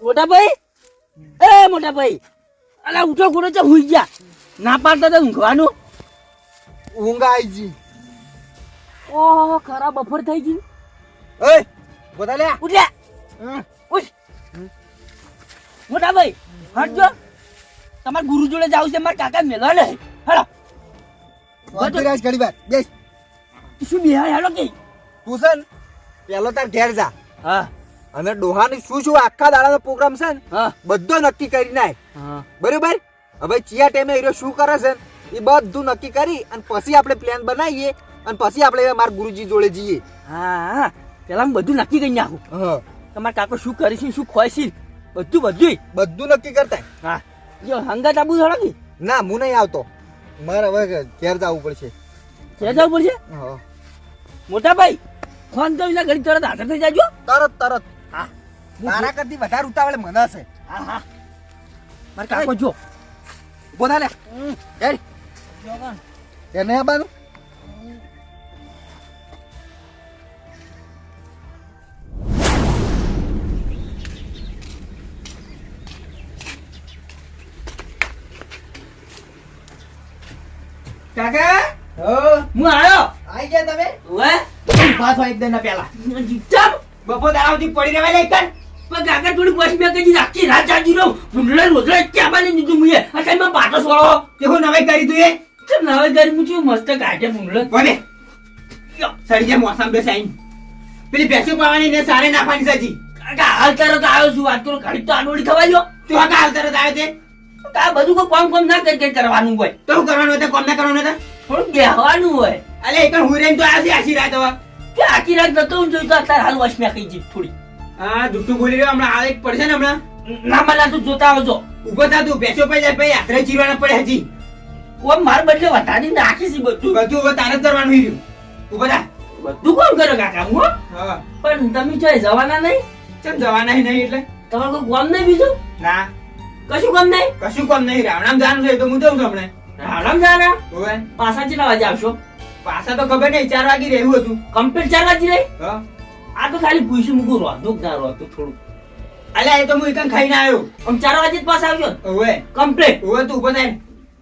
મોટા ભાઈ, એ મોટા ભાઈ, અલા ઉઠો ગુડો છે હુઈ ગયા. ના પાડતા તો ઊંઘવાનું. ઊંઘ આવી જી. ઓહો ખરા બફર થઈ ગઈ. ઓય બોતા લે ઉઠ લે. ઉઠ. મોટા ભાઈ હટજો. તમારા ગુરુ જોડે જાવ છે, મારા કાકા મેલવા નહીં. હેલો વાંચી ઘડી વાર બેસ. શું બિહાર હેલો કે તું છે ને પેલો તાર ઘેર જા. હા અને ડોહાની શું શું આખા દાડાનો પ્રોગ્રામ છે ને હા બધો નક્કી કરી નાખ. હા બરોબર. હવે ચિયા ટાઈમે હીરો શું કરે છે એ બધું નક્કી કરી અને પછી આપણે પ્લાન બનાવીએ અને પછી આપણે મારા ગુરુજી જોડે જઈએ. હા પેલા હું બધું નક્કી કરી નાખું. હા તમારા કાકો શું કરીશું શું ખોઈશી બધું બધું નક્કી કરતા. હા જો હંગાત આબુ થોડો કે ના હું નહીં આવતો, મારે હવે ઘેર જવું પડશે. ક્યાં જવું પડશે? હા મોટા ભાઈ ફોન તો એના ઘડી તરત હાજર થઈ જાજો. તરત. હા તારા કરતી વધારે ઉતાવળે મને છે. હા હા મારા કાકો જો બોલા લે હેડ એને આબાનું. કાકા હું આવ્યો. આઈ ગયા તમે? ઓએ પાછો એક દિન પેલા જીતમ બપોર દાડાથી પડી રહેવા લે કર. પણ કાકા થોડી બસ મેં કદી આખી રાત જાગી રહું. ભૂંડળે રોજડે ક્યાં બાને દીધું મુએ આ કઈ માં પાટો સોળો કેવું નવાઈ કરી તું એ? તો નવે ગરી મુચું મસ્ત કાઢે ભૂંડળે. બોલે સડી જાય મોસમ બેસાઈ પેલી ભેંસો પાવાની ને સારે નાખવાની સાજી. કાકા હાલ તરત આવ્યો છું. વાત કરો ઘડી તો આડોડી થવા જો. તું આ હાલ તરત આવ્યો છે આ બધું કોઈ કોમ ના કરી કરવાનું હોય. તો શું કરવાનું હતું? કોમ ના કરવાનું હતું? થોડું બેહવાનું હોય. અલે એક હું રેન તો આવ્યો છે આશી રાત હવે. કે આખી રાત નતો હું જોઈ તો અત્યારે હાલ વશ મેં કઈ જીત થોડી. હા જુઠ્ઠું બોલી રહ્યો હમણાં હાલ એક પડશે ને હમણાં. ના મને તું જોતા આવજો. ઉભો થા તું ભેંસો પડી જાય પછી યાત્રા ચીરવાના પડે હજી. ઓમ માર બદલે વટાડી નાખી છે બધું. બધું હવે તારે જ કરવાનું રહ્યું. ઉભો થા. બધું કોણ કરે કાકા હું? હા પણ તમે ચોય જવાના નહીં? ચમ જવાના નહીં એટલે? તમારે કોઈ કામ નહીં બીજું? ના કશું કામ નહીં? કશું કોમ નહીં. રાવણામ જવાનું છે તો હું જઉં છું હમણાં. રાવણામ જાના? ઓવે પાછા કેટલા વાગે આવશો? પાછા તો ખબર નહીં 4 વાગી રહેવું હતું. કમ્પ્લીટ 4 વાગે રહી? હા આ તો ખાલી પૂછ્યું મૂકું રોધું ના રોધું થોડું. અલ્યા એ તો હું એકન ખાઈને આવ્યો. આમ 4 વાગે જ પાછા આવજો ઓવે કમ્પ્લીટ. ઓવે તું ઉભો થાય.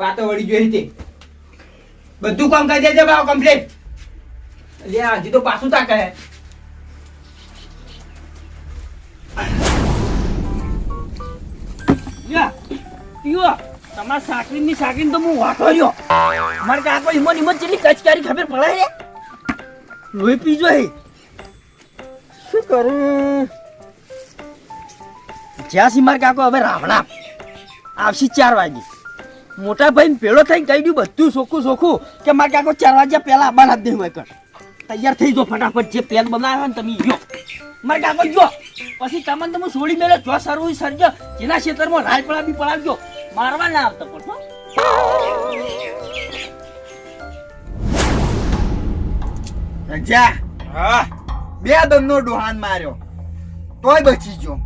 વાતો વળી જોઈ રીતે બધું કામ કરી દેજે બાવ કમ્પ્લીટ. અલ્યા હજી તો પાછું તાકે. યા પીવો તમારા સાકરીની સાકરીને તો હું વાટો રહ્યો. મારે કાકો હિમત હિમત જેટલી કચકારી ખબર પડે છે. લોહી પીજો હે. શું કરું? જ્યાં સી મારે કાકો હવે રાવણા આવશે 4 વાગે. મોટા ભાઈ પેલો થઈને કહી દઉં બધું સોખું કે મારે કાકો 4 વાગ્યા પહેલા આવવાના જ નહીં હોય. કર તૈયાર થઈ જાઓ ફટાફટ. જે પ્લાન બનાવ્યો ને તમે જો મારે કાકો જો પછી તમને તમે છોડી મેળો જો સરવું સરજો. જેના ક્ષેત્રમાં રાય પડાવી પડાવજો. મારવા ના આવતા પણ જા હા 2 દનનો ડોહાન માર્યો તોય બચી ગયો.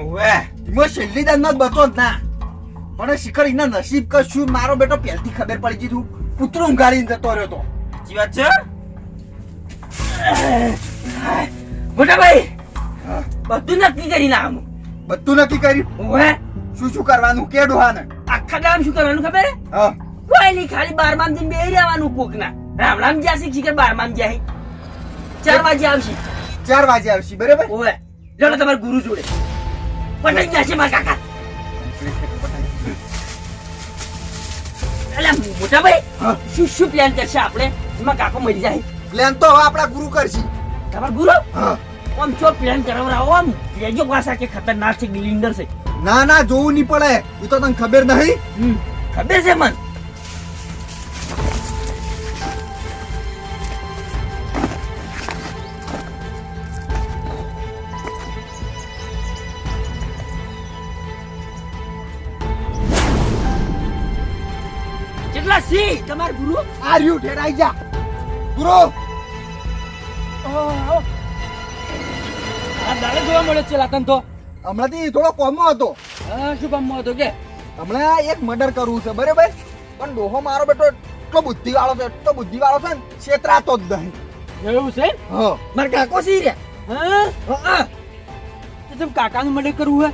ઓવે ઈમો છેલ્લી દનનો બચો જ ના. પણ શિખર એના નસીબ કે શું મારો બેટો પહેલથી ખબર પડી ગઈ. તું પુત્ર ઊંઘાડીને જતો રહ્યો તો. સાચી વાત છે મોટા ભાઈ. બધું નક્કી કરી નાખું. બધું નક્કી કર્યું? ઓવે શું શું કરવાનું કે ડોહાને? આખા ગામ શું કરવાનું ખબર હે? હા કોઈ નહીં ખાલી 12 માં જઈને બેહી રહેવાનું. કોકના રામરામ જ્યાં શીખર 12 માં જાય 4 વાગે આવશે. 4 વાગે આવશે બરાબર. ઓવે ચાલો તમારા ગુરુ જોડે પટાઈ જશે મારા કાકા. અલા મોટા ભાઈ શું પ્લાન કરશે આપણે? એમાં કાકો મરી જાય. પ્લાન તો હવે આપણા ગુરુ કરશે. તમારા ગુરુ હા આમ ચો પ્લાન કરાવરાવો. આમ લેજો પાછા કે ખતરનાક છે ગ્લિન્ડર છે. ના ના જોવું નહીં પડે. એ તો તને ખબર નહીં. ખબર છે મન. કેટલા સી તમાર ગુરુ? આર યુ ઠેરાઈ જા ગુરુ. આ દાડે જોવા મળે છે લાતન તો. હમણાંથી થોડો કોમો હતો. શું કામમાં હતો કે? હમણાં એક મર્ડર કરવું છે બરાબર. પણ ડોહો મારો બેટો એટલો બુદ્ધિવાળો છે ને છેતરાતો જ નહીં. એવું છે? હા મારા કાકો સી રે. હા તો તમે કાકાનું મર્ડર કરવું હે?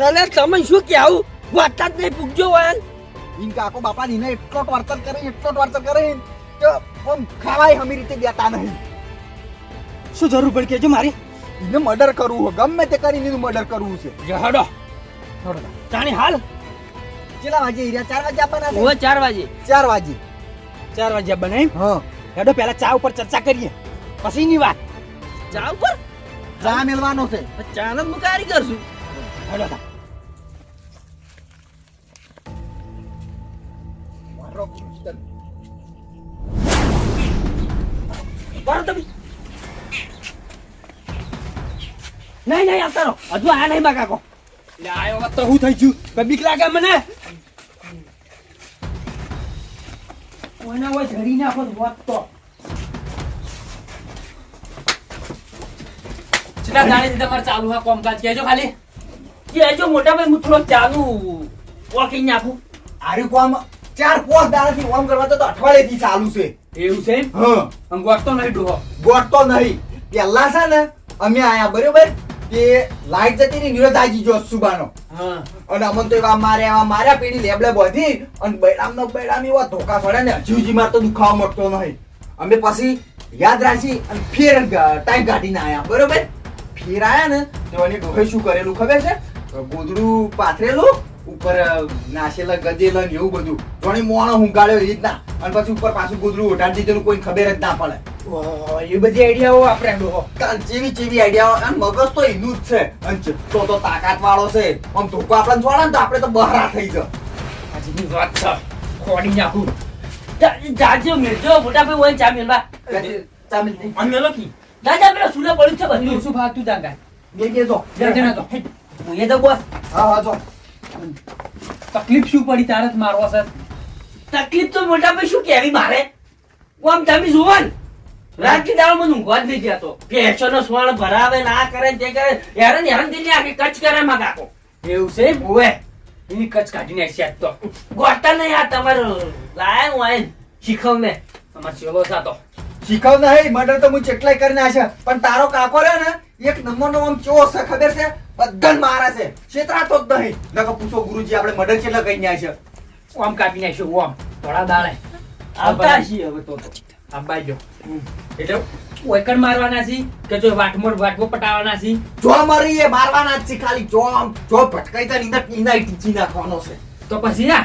અલે તમે શું કહેવું વાતા જ નહીં પૂછજો વાયન ઈન કાકો બાપા નીને એટલો ટોર્ચર કરે કે આમ ખાવાય હમી રીતે દેતા નહીં. શું જરૂર પડી કેજો મારી એને મર્ડર કરવું હોય ગમે તે કરીને એનું મર્ડર કરવું છે. હડો તાણી હાલ કેટલા વાગે હીરા 4 વાગે આપવાના છે? ઓવે 4 વાગે 4 વાગે 4 વાગ્યા બનાવી હા હેડો પહેલા ચા ઉપર ચર્ચા કરીએ પછી ની વાત ચા ઉપર ચા મેળવાનો છે. ચા ને મુકારી કરશું હેડો તા. મારો કૃષ્ણ. કરો તમે નહીં આવતા રહો હજુ આ નહીં માં કાકો એટલે આયો વાત તો હું થઈ ગયું કઈ બીક લાગે મને કોઈના હોય ધરી નાખો વાત તો કેટલા દાડેથી તમારે ચાલુ હા કોમકાજ કહેજો ખાલી કેજો મોટા ભાઈ હું થોડો ચાલુ વોકિંગ નાખું આર્યું કોમ 4-5 દાડાથી ઓમ કરવા તો અઠવાડિયેથી ચાલુ છે. એવું છે હા અંગવાટતો નહીં ડોહો ગોઠતો નહીં. પેલા છે ને અમે આયા બરોબર કે લાઈટ જતી રહી નિરોધ આવી ગયો સુબાનો હા અને અમન તો એવા માર્યા પેઢી લેબલે બધી અને બૈરામ એવા ધોકા પડે ને હજી માર તો દુખાવા મળતો નહીં. અમે પછી યાદ રાખી અને ફેર ટાઈમ કાઢીને આયા બરોબર. ફેર આયા ને તો એને ડોહે શું કરેલું ખબર છે? ગોદડું પાથરેલું ઉપર નાશેલા ગજેલા ને એવું બધું જોણી મોણો હુંકાળ્યો એ રીતના અને પછી ઉપર પાછું ગોદડું ઉઠાડી દીધેલું કોઈ ખબર જ ના પડે. એ બધી આઈડિયાઓ આપણે ડોહો જેવી આઈડિયા અને મગજ તો એનું જ છે અને જેટલો તો તાકાત વાળો છે આમ ધોકો આપણને છોડે ને તો આપણે તો બહારા થઈ જાય. આજની વાત છે ખોડી નાખું જાજો મેળજો મોટા ભાઈ હોય ચા મેલવા ચામિલ નહીં. અન મેલો કી દાદા પેલા સુલે પડ્યું છે બધું શું ભાગતું જાંગા બે જો જણા તો હું એ તો બોસ હા જો તકલીફ શું પડી તારે જ મારવા છે તકલીફ તો મોટા ભાઈ શું કહેવી મારે આમ તમે જુઓ ને રાતની દાળ મને ઊંઘવા જ નહીં દેતો પેશોનો સ્વર્ણ ભરાવે ના કરે ને તે કરે હેરાન થઈ જાય આખી કચ્છ કરે માં કાકો એવું છે ઓવે એની કચ્છ કાઢીને આઈ તો ગોટા નહીં આ તમારો લાયન વાયન શીખવ ને તમારે ચેલો સાતો શીખવ નહીં મર્ડર તો હું ચેટલાય કરીને આશે પણ તારો કાકો રહ્યો ને એક નંબરનો આમ ચો છે ખબર છે બધાને મારે છે છેતરાતો જ નહીં. નકર પૂછો ગુરુજી આપણે મર્ડર કેટલા કરીને આશે? ઓમ કાપી નાખ્યો ઓમ થોડા દાડે આવતા છીએ હવે તો આબાજો એટલે ઓયકણ મારવાના છે કે જો વાટવો પટાવવાના છે જો મરી એ મારવાના જ છે ખાલી જો ભટકાઈ જાય ને ઈના ટીચી નાખવાનો છે. તો પછી ના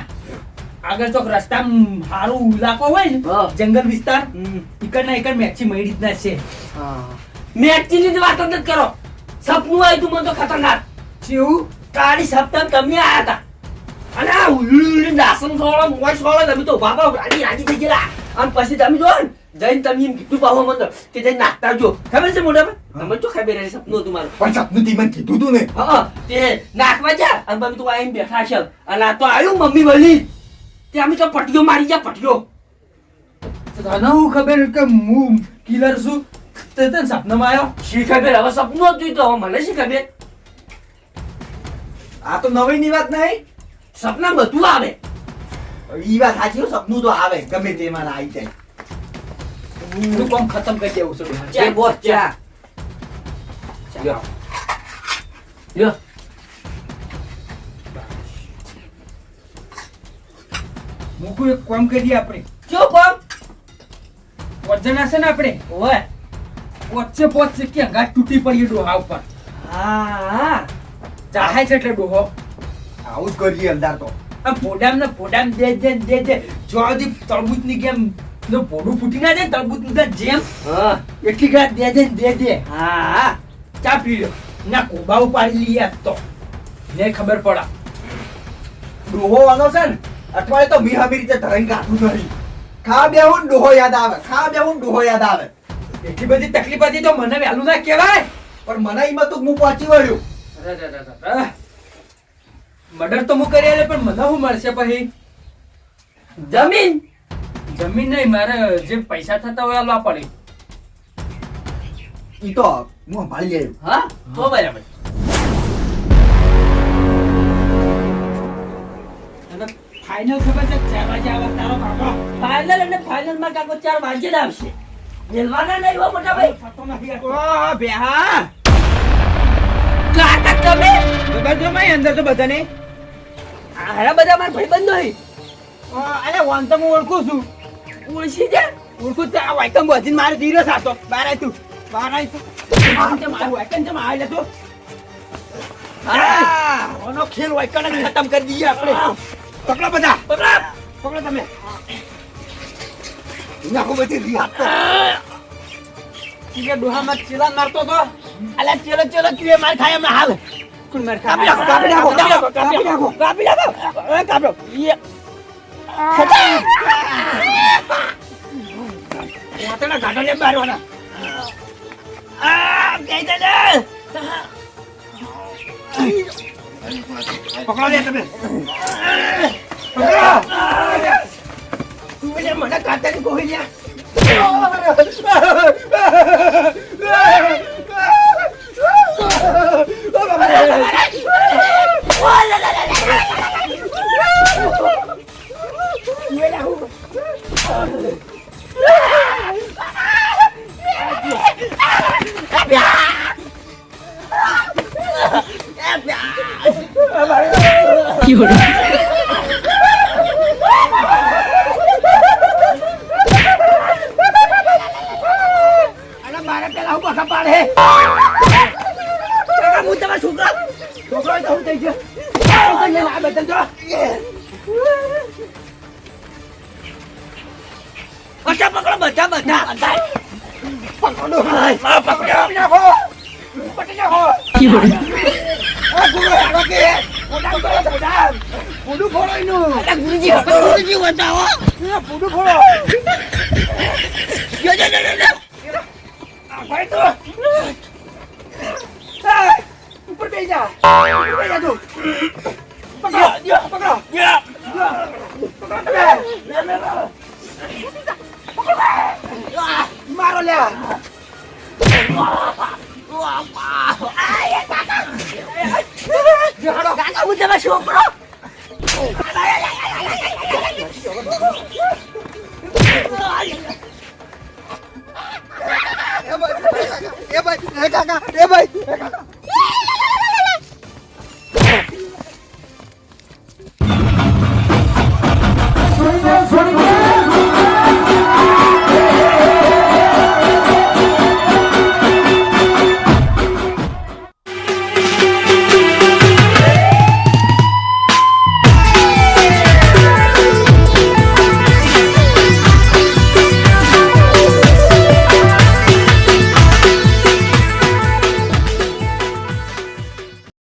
આગળ તો રસ્તા હારું ઇલાકો હોય ને હા. જંગલ વિસ્તાર ઈકડના ઈકડ મેચી મળી રીતના છે મેચની જ વાત જ કરો સપનું આવ્યું તું મને તો ખતરનાક કેવું કાળી સપ્તાહ તમે આયા હતા અને આ ઉલ્લું દાસમ સોળો મોય સોળો તમે તો બાબા રાજી થઈ ગયેલા અને પછી તમે જો ને જઈને તમે એમ કીધું પાહો મને કે જઈને નાખતા જો ખબર છે મોટા ભાઈ તમને તો ખબર રહે સપનું હતું મારું પણ સપનું તી મને કીધું તું ને. હા તે નાખવા જા અને મમ્મી તો આવીને બેઠા છે અને આ તો આવ્યું મમ્મી બોલી તે અમે તો પટીઓ મારી જા પટીઓ તને હું ખબર કે હું કિલર છું તે તને સપનામાં આવ્યો શી ખબર હવે સપનું હતું તો હવે મને શી ખબર આ તો નવીની વાત નહીં. સપના બધું આવે ઈ વાત સાચી હો, સપનું તો આવે ગમે તેમાં આવી જાય. તું કામ ખતમ કરી દેવું છે ચા બોસ ચા લ્યો. લ્યો મૂકું એક કામ કરીએ આપણે જો કોમ વજન હશે ને આપણે ઓય વચ્ચે પહોંચશે કે ગાંઠ તૂટી પડી ડોહા ઉપર હા જાહાય છે એટલે ડોહો આવું જ કરીએ અંધાર તો. આ ફોડામ દે જો સુધી તરબૂચ ની કેમ નો ભોડું ફૂટી ના જાય તરબૂચ ની જેમ હા એટલી ગાંઠ દે હા ચા પી લો ના કોબા ઉપાડી લઈએ આજ તો ને ખબર પડા ડોહો વાનો છે ને અઠવાડિયે તો મી હમી રીતે ધરાઈને કાઢું નહીં. ખા બેહું ને ડોહો યાદ આવે. એટલી બધી તકલીફ હતી તો મને વહેલું ના કહેવાય પણ મને ઈમાં તો હું પહોંચી વળ્યો. મર્ડર તો હું કરી આલે પણ મને શું મળશે પછી જમીન જમીન નહીં મારે જે પૈસા થતા હોય આલવા પડે ઈ તો હું સંભાળી આવ્યો. હા તો બરાબર ફાઇનલ ખબર છે 4 વાગે આવે તારો કાકો ફાઇનલ માં કાકો 4 વાગે જ આવશે મેલવાના નહીં હો મોટા ભાઈ થતો નથી ઓ બેહા કાકા તમે તો ભાઈ અંદર તો બધાને હારા બધા મારા ભાઈબંધો હી. અરે વાન તો હું ઓળખું છું. ઓળખી જા. ઓળખું જ આ વાયકમ બધીને મારે ધીરો સાતો બહાર આય તું મારું વાયકમ છે મારે જતો ઓનો ખેલ હોય કને ખતમ કરી દઈએ આપણે. પકડો બધા પકડ. પકડો તમે નાખો બધી રિહાત તો કે ડોહામાં ચેલા મારતો તો અલા ચલો ચલો કીએ માર ખાય હમણાં હાલ. કોણ માર કાપી નાખો કાપી નાખો કાપી નાખો કાપી નાખો કાપી નાખો. હવે કાપો. યે. વાતના ઘાટો લે મારવાના આ કઈ દે ને. પકડો લે તમે તું મને મને કાતરી કોઈ લ્યા. અને મારે પેલા હું બખા પાડે. કાકા હું તમારા છોકરા છોકરો તો હું થઈ ગયો. આ બદલ તો બધા પકડો બધા બધા પકડો નાખો પકડી નાખો. આ ગુરુ હેડો કે ઓડા કરો ઓડા પૂડું ફોડો એનું. અરે ગુરુજી બતાવો પૂડું ફોડો. જો જો જો જો આ ભાઈ તો ઉપર બેસી જા તું. પકડો પકડો મારો લ્યા. કાકા હું તમારો છોકરો. એ ભાઈ એ કાકા એ ભાઈ એ કાકા Swing, swing,